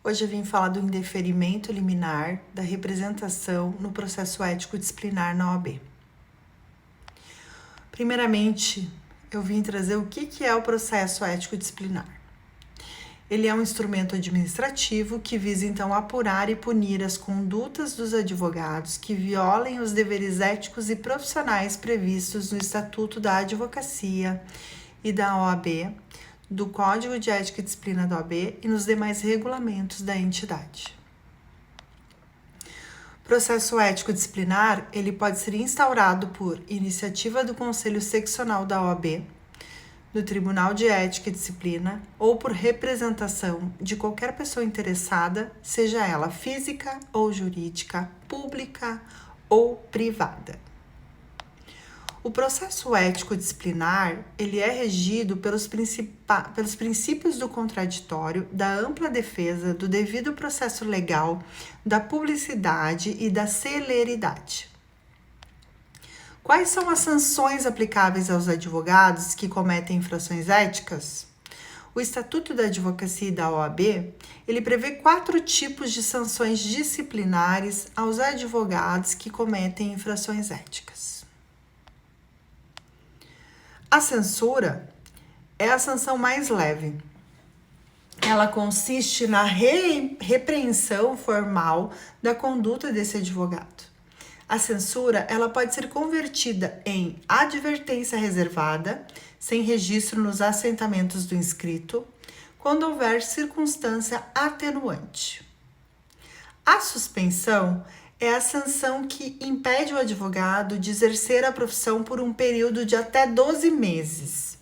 Hoje eu vim falar do indeferimento liminar da representação no processo ético disciplinar na OAB. Primeiramente, eu vim trazer o que é o processo ético disciplinar. Ele é um instrumento administrativo que visa então apurar e punir as condutas dos advogados que violem os deveres éticos e profissionais previstos no Estatuto da Advocacia e da OAB, do Código de Ética e Disciplina da OAB e nos demais regulamentos da entidade. O processo ético disciplinar, ele pode ser instaurado por iniciativa do Conselho Seccional da OAB, do Tribunal de Ética e Disciplina ou por representação de qualquer pessoa interessada, seja ela física ou jurídica, pública ou privada. O processo ético disciplinar, ele é regido pelos princípios do contraditório, da ampla defesa, do devido processo legal, da publicidade e da celeridade. Quais são as sanções aplicáveis aos advogados que cometem infrações éticas? O Estatuto da Advocacia e da OAB, ele prevê 4 tipos de sanções disciplinares aos advogados que cometem infrações éticas. A censura é a sanção mais leve. Ela consiste na repreensão formal da conduta desse advogado. A censura, ela pode ser convertida em advertência reservada, sem registro nos assentamentos do inscrito, quando houver circunstância atenuante. A suspensão é a sanção que impede o advogado de exercer a profissão por um período de até 12 meses.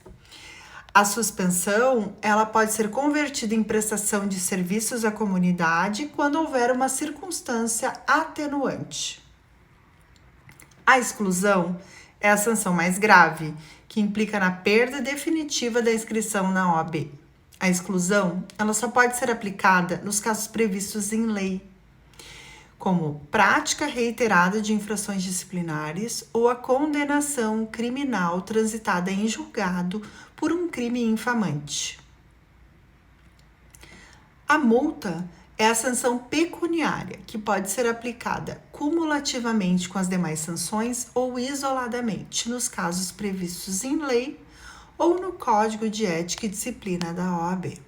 A suspensão, ela pode ser convertida em prestação de serviços à comunidade quando houver uma circunstância atenuante. A exclusão é a sanção mais grave, que implica na perda definitiva da inscrição na OAB. A exclusão, ela só pode ser aplicada nos casos previstos em lei, como prática reiterada de infrações disciplinares ou a condenação criminal transitada em julgado por um crime infamante. A multa é a sanção pecuniária, que pode ser aplicada cumulativamente com as demais sanções ou isoladamente, nos casos previstos em lei ou no Código de Ética e Disciplina da OAB.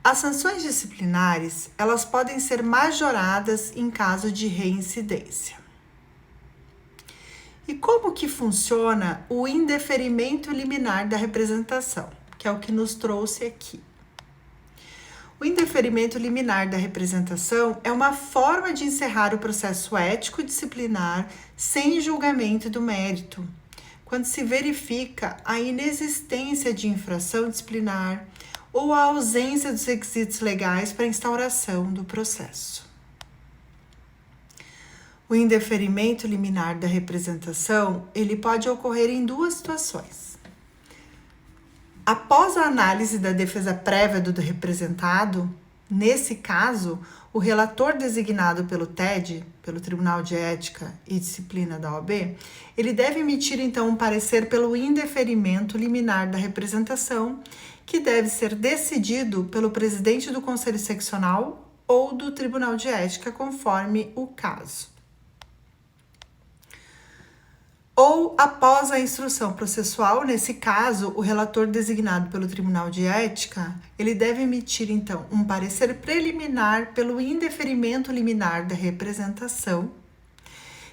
As sanções disciplinares, elas podem ser majoradas em caso de reincidência. E como que funciona o indeferimento liminar da representação, que é o que nos trouxe aqui? O indeferimento liminar da representação é uma forma de encerrar o processo ético disciplinar sem julgamento do mérito, quando se verifica a inexistência de infração disciplinar ou a ausência dos requisitos legais para a instauração do processo. O indeferimento liminar da representação, ele pode ocorrer em 2 situações. Após a análise da defesa prévia do representado, nesse caso, o relator designado pelo TED, pelo Tribunal de Ética e Disciplina da OAB, ele deve emitir então um parecer pelo indeferimento liminar da representação, que deve ser decidido pelo presidente do Conselho Seccional ou do Tribunal de Ética, conforme o caso. Ou após a instrução processual, nesse caso, o relator designado pelo Tribunal de Ética, ele deve emitir, então, um parecer preliminar pelo indeferimento liminar da representação,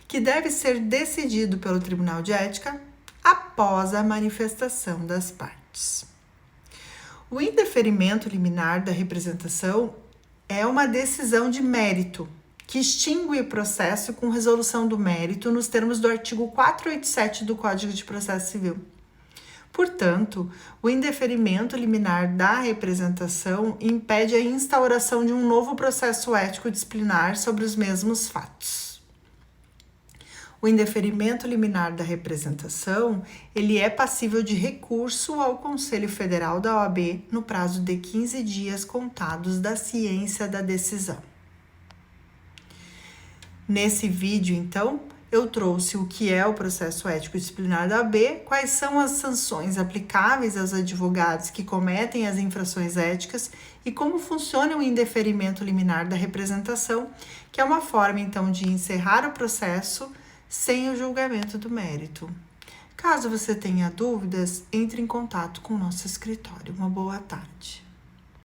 que deve ser decidido pelo Tribunal de Ética após a manifestação das partes. O indeferimento liminar da representação é uma decisão de mérito, que extingue o processo com resolução do mérito nos termos do artigo 487 do Código de Processo Civil. Portanto, o indeferimento liminar da representação impede a instauração de um novo processo ético disciplinar sobre os mesmos fatos. O indeferimento liminar da representação, ele é passível de recurso ao Conselho Federal da OAB no prazo de 15 dias contados da ciência da decisão. Nesse vídeo, então, eu trouxe o que é o processo ético disciplinar da OAB, quais são as sanções aplicáveis aos advogados que cometem as infrações éticas e como funciona o indeferimento liminar da representação, que é uma forma, então, de encerrar o processo sem o julgamento do mérito. Caso você tenha dúvidas, entre em contato com o nosso escritório. Uma boa tarde.